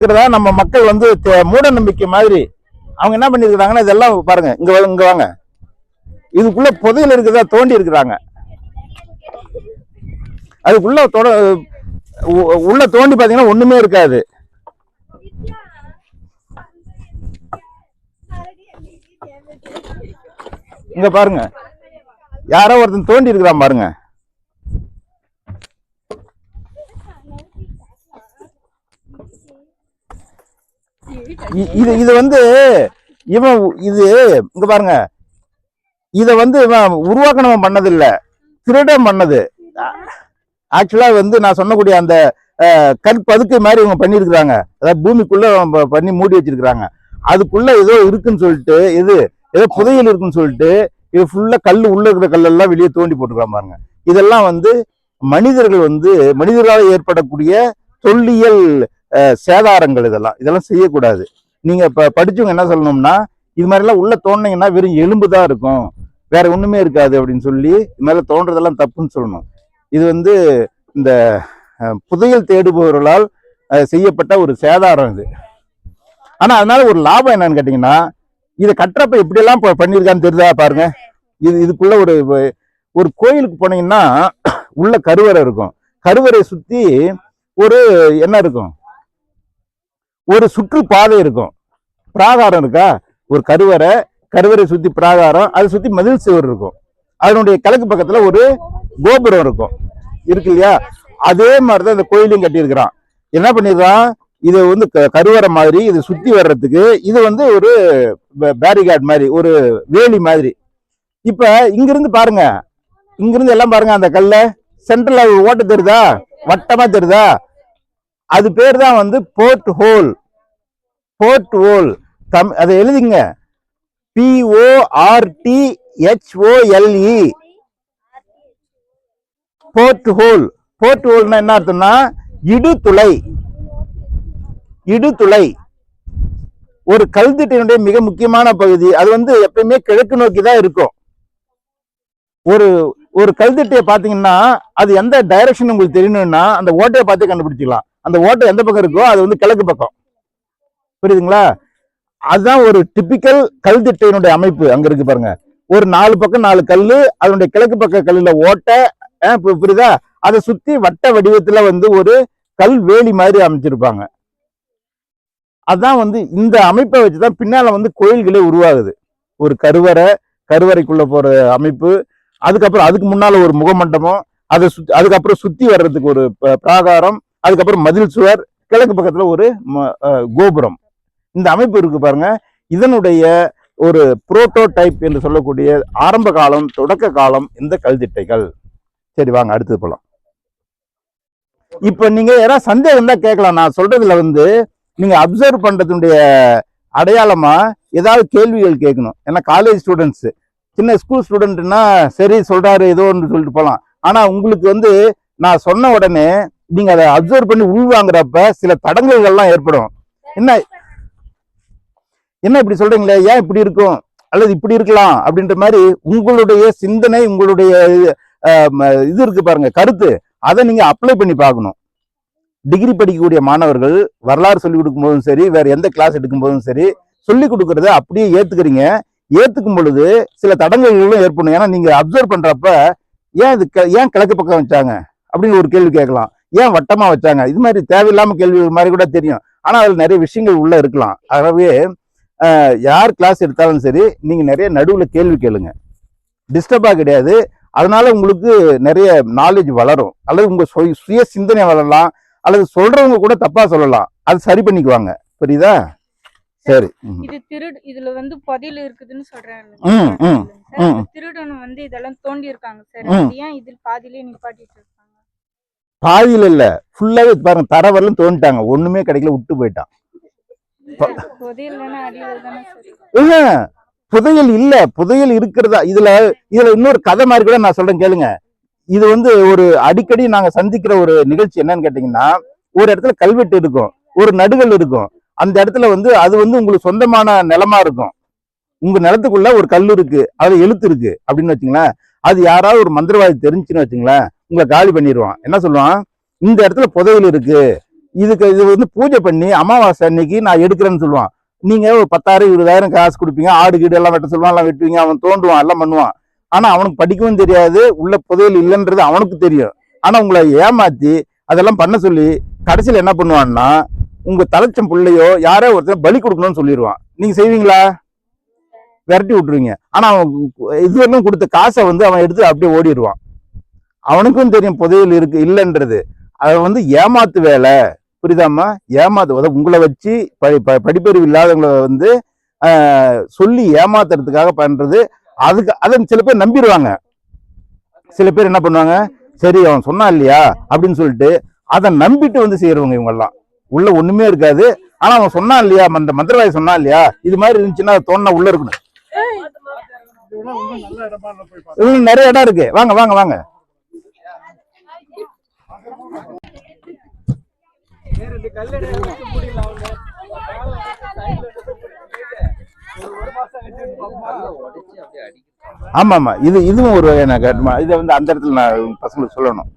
நம்ம மக்கள் வந்து மூட நம்பிக்கை மாதிரி அவங்க என்ன பண்ணிருக்காங்கன்னா இதெல்லாம் பாருங்க, இங்க வாங்க, இதுக்குள்ள புதையல் இருக்குதா தோண்டி இருக்கிறாங்க. அதுக்குள்ள உள்ள தோண்டி பாத்தீங்கன்னா ஒண்ணுமே இருக்காது. இங்க பாருங்க, யாரோ ஒருத்தன் தோண்டி இருக்கிறான் பாருங்க. இது வந்து இவன் இது இங்க பாருங்க, இத வந்து இவன் உருவாக்கணும் பண்ணதில்ல, திருடம் பண்ணது. ஆக்சுவலா வந்து நான் சொன்னக்கூடிய அந்த கற்பதுக்கு மாதிரி இவங்க பண்ணிருக்கிறாங்க. அதாவது பூமிக்குள்ள பண்ணி மூடி வச்சிருக்கிறாங்க. அதுக்குள்ள ஏதோ இருக்குன்னு சொல்லிட்டு ஏதோ புதையல் இருக்குன்னு சொல்லிட்டு இது ஃபுல்லா கல் உள்ள இருக்கிற கல்லெல்லாம் வெளியே தோண்டி போட்டுக்கிறான் பாருங்க. இதெல்லாம் வந்து மனிதர்கள் வந்து மனிதர்களால் ஏற்படக்கூடிய தொல்லியல் சேதாரங்கள். இதெல்லாம் செய்யக்கூடாது. நீங்க படிச்சவங்க என்ன சொல்லணும்னா, இது மாதிரி எல்லாம் உள்ள தோண்டினீங்கன்னா வெறும் எலும்பு தான் இருக்கும், வேற ஒண்ணுமே இருக்காது அப்படின்னு சொல்லி இது மாதிரி தோன்றதெல்லாம் தப்புன்னு சொல்லணும். இது வந்து இந்த புதையல் தேடுபவர்களால் செய்யப்பட்ட ஒரு சேதாரம் இது. ஆனா அதனால ஒரு லாபம் என்னன்னு கேட்டீங்கன்னா, இதை கட்டுறப்ப எப்படி எல்லாம் பண்ணிருக்கான்னு தெரியுதா பாருங்க. இதுக்குள்ள ஒரு கோயிலுக்கு போனீங்கன்னா உள்ள கருவறை இருக்கும். கருவறை சுத்தி ஒரு என்ன இருக்கும், ஒரு சுற்றுப்பாதை இருக்கும். பிராகாரம் இருக்கா, ஒரு கருவறை சுத்தி பிராகாரம், அதை சுத்தி மதில் சுவர் இருக்கும். அதனுடைய கிழக்கு பக்கத்துல ஒரு கோபுரம் இருக்கு இல்லையா? அதே மாதிரிதான் இந்த கோயிலையும் கட்டியிருக்கிறான். என்ன பண்ணிருக்கான், இது வந்து கருவறை மாதிரி இது சுத்தி வர்றதுக்கு இது வந்து ஒரு பேரிகார்ட் மாதிரி, ஒரு வேலி மாதிரி. இப்ப இங்கிருந்து பாருங்க, இங்கிருந்து எல்லாம் பாருங்க, அந்த கல்ல சென்ட்ரல் ஓட்ட தெரியுதா, வட்டமா தெரியுதா? அது பேர் தான் வந்து போர்ட் ஹோல். அதை எழுதிங்க, PORTHOLE, போர்ட் ஹோல். போர்ட் ஹோல்னா என்ன அர்த்தம்னா இடுதுளை. ஒரு கல்திட்டினுடைய மிக முக்கியமான பகுதி. அது வந்து எப்பயுமே கிழக்கு நோக்கி தான் இருக்கும். ஒரு கல்திட்டையை பாத்தீங்கன்னா அது எந்த டைரக்ஷன் உங்களுக்கு தெரியணும்னா அந்த ஓட்டையை பார்த்தே கண்டுபிடிச்சிக்கலாம். அந்த ஓட்டை எந்த பக்கம் இருக்கோ அது வந்து கிழக்கு பக்கம். புரியுதுங்களா? அதுதான் ஒரு டிபிக்கல் கல்திட்டையினுடைய அமைப்பு. அங்க இருக்கு பாருங்க, ஒரு 4 பக்கம் 4 கல்லு, அதனுடைய கிழக்கு பக்க கல்லுல ஓட்டை, புரியுதா? அதை சுத்தி வட்ட வடிவத்துல வந்து ஒரு கல் வேலி மாதிரி அமைச்சிருப்பாங்க. அதான் வந்து இந்த அமைப்பை வச்சுதான் பின்னால வந்து கோயில்களே உருவாகுது. ஒரு கருவறைக்குள்ள போற அமைப்பு, அதுக்கப்புறம் அதுக்கு முன்னால ஒரு முகமண்டபம், அதுக்கப்புறம் சுத்தி வர்றதுக்கு ஒரு பிராகாரம், அதுக்கப்புறம் மதில் சுவர், கிழக்கு பக்கத்துல ஒரு கோபுரம். இந்த அமைப்பு இருக்கு பாருங்க. இதனுடைய ஒரு புரோட்டோடைப் என்று சொல்லக்கூடிய ஆரம்ப காலம், தொடக்க காலம் இந்த கல்திட்டைகள். சரி, வாங்க அடுத்தது போலாம். இப்ப நீங்க யாராவது சந்தேகம் தான் கேட்கலாம். நான் சொல்றதுல வந்து நீங்க அப்சர்வ் பண்றதுடைய அடையாளமா ஏதாவது கேள்விகள் கேட்கணும். ஏன்னா காலேஜ் ஸ்டூடெண்ட்ஸ், சின்ன ஸ்கூல் ஸ்டூடெண்ட்னா சரி சொல்றாரு ஏதோ ஒன்று சொல்லிட்டு போகலாம். ஆனா உங்களுக்கு வந்து நான் சொன்ன உடனே நீங்க அதை அப்சர்வ் பண்ணி உள்வாங்கிறப்ப சில தடங்கல்கள்லாம் ஏற்படும். என்ன இப்படி சொல்றீங்களே, ஏன் இப்படி இருக்கும் அல்லது இப்படி இருக்கலாம் அப்படின்ற மாதிரி உங்களுடைய சிந்தனை, உங்களுடைய இது இருக்கு பாருங்க, கருத்து, அதை நீங்க அப்ளை பண்ணி பார்க்கணும். டிகிரி படிக்கக்கூடிய மாணவர்கள் வரலாறு சொல்லிக் கொடுக்கும் போதும் சரி, வேற எந்த கிளாஸ் எடுக்கும் போதும் சரி, சொல்லிக் கொடுக்கறத அப்படியே ஏத்துக்கிறீங்க. ஏத்துக்கும் பொழுது சில தடங்கல்களும் ஏற்படும். ஏன்னா நீங்க அப்சர்வ் பண்றப்ப ஏன் கிழக்கு பக்கம் வச்சாங்க அப்படின்னு ஒரு கேள்வி கேட்கலாம், ஏன் வட்டமா வச்சாங்க, இது மாதிரி தேவையில்லாம கேள்விகள் மாதிரி கூட தெரியும். ஆனா அதுல நிறைய விஷயங்கள் உள்ள இருக்கலாம். ஆகவே யார் கிளாஸ் எடுத்தாலும் சரி, நீங்க நிறைய நடுவுல கேள்வி கேளுங்க, டிஸ்டர்பா கிடையாது. அதனால உங்களுக்கு நிறைய நாலேஜ் வளரும், அல்லது உங்க சுய சிந்தனை வளரலாம், அல்லது சொல்றவங்க கூட தப்பா சொல்லலாம், அது சரி பண்ணிக்குவாங்க. புரியுதா? சரி. இதுல வந்து புதையல் இருக்குதுன்னு சொல்றாங்க. திருடன் வந்து இதெல்லாம் தோண்டி இருக்காங்க சார். ஏன் இதில் பாதியிலே நிப்பாட்டிட்டு இருக்காங்க? பாதியில இல்ல, ஃபுல்லாவே பாருங்க, தரவெல்லாம் தோண்டிட்டாங்க, ஒண்ணுமே கிடைக்கல, விட்டு போயிட்டான். புதையல் இல்ல, புதையல் இருக்கிறதா? இதுல இன்னொரு கதை மாதிரி கூட நான் சொல்றேன் கேளுங்க. இது வந்து ஒரு அடிக்கடி நாங்க சந்திக்கிற ஒரு நிகழ்ச்சி. என்னன்னு கேட்டீங்கன்னா, ஒரு இடத்துல கல்வெட்டு இருக்கும், ஒரு நடுகள் இருக்கும். அந்த இடத்துல வந்து அது வந்து உங்களுக்கு சொந்தமான நிலமா இருக்கும். உங்க நிலத்துக்குள்ள ஒரு கல் இருக்கு, அது எழுத்து இருக்கு அப்படின்னு வச்சுங்களேன். அது யாராவது ஒரு மந்திரவாதி தெரிஞ்சுன்னு வச்சுங்களேன், உங்களை காலி பண்ணிடுவான். என்ன சொல்லுவான், இந்த இடத்துல புதையல் இருக்கு, இது வந்து பூஜை பண்ணி அமாவாசை அன்னைக்கு நான் எடுக்கிறேன்னு சொல்லுவான். நீங்க ஒரு 10,000 20,000 காசு கொடுப்பீங்க, ஆடு கீடு எல்லாம் வெட்ட சொல்லுவான், எல்லாம் வெட்டுவீங்க, அவன் தோண்டுவான், எல்லாம் பண்ணுவான். ஆனா அவனுக்கு படிக்கவும் தெரியாது, உள்ள புதையல் இல்லைன்றது அவனுக்கு தெரியும். ஆனா உங்களை ஏமாத்தி அதெல்லாம் பண்ண சொல்லி கடைசியில் என்ன பண்ணுவான்னா, உங்க தலைச்சம் பிள்ளையோ யாரோ ஒருத்தர் பலி கொடுக்கணும்னு சொல்லிடுவான். நீங்க செய்வீங்களா? விரட்டி விட்டுருவீங்க. ஆனா அவன் இதுவரைக்கும் கொடுத்த காசை வந்து அவன் எடுத்து அப்படியே ஓடிடுவான். அவனுக்கும் தெரியும் புதையல் இருக்கு இல்லைன்றது. அதை வந்து ஏமாத்து வேலை, புரியுதாமா? ஏமாத்து உங்களை வச்சு படிப்பறிவு இல்லாதவங்களை வந்து சொல்லி ஏமாத்துறதுக்காக பண்றது. அதுக்கு அதை சில பேர் நம்பிடுவாங்க. சில பேர் என்ன பண்ணுவாங்க, சரி அவன் சொன்னான் இல்லையா அப்படின்னு சொல்லிட்டு அதை நம்பிட்டு வந்து செய்யறவங்க இவங்கெல்லாம். உள்ள ஒண்ணுமே இருக்காது. ஆனா அவன் சொன்னான் இல்லையா, அந்த மந்திரவாதி சொன்னான் இல்லையா, இது மாதிரி இருந்துச்சுன்னா தோணுனா உள்ள இருக்கணும். நிறைய இடம் இருக்கு, வாங்க வாங்க வாங்க. ஆமா ஆமா, இதுவும் ஒரு வகையான இதை வந்து அந்த இடத்துல நான் பசங்களுக்கு சொல்லணும்.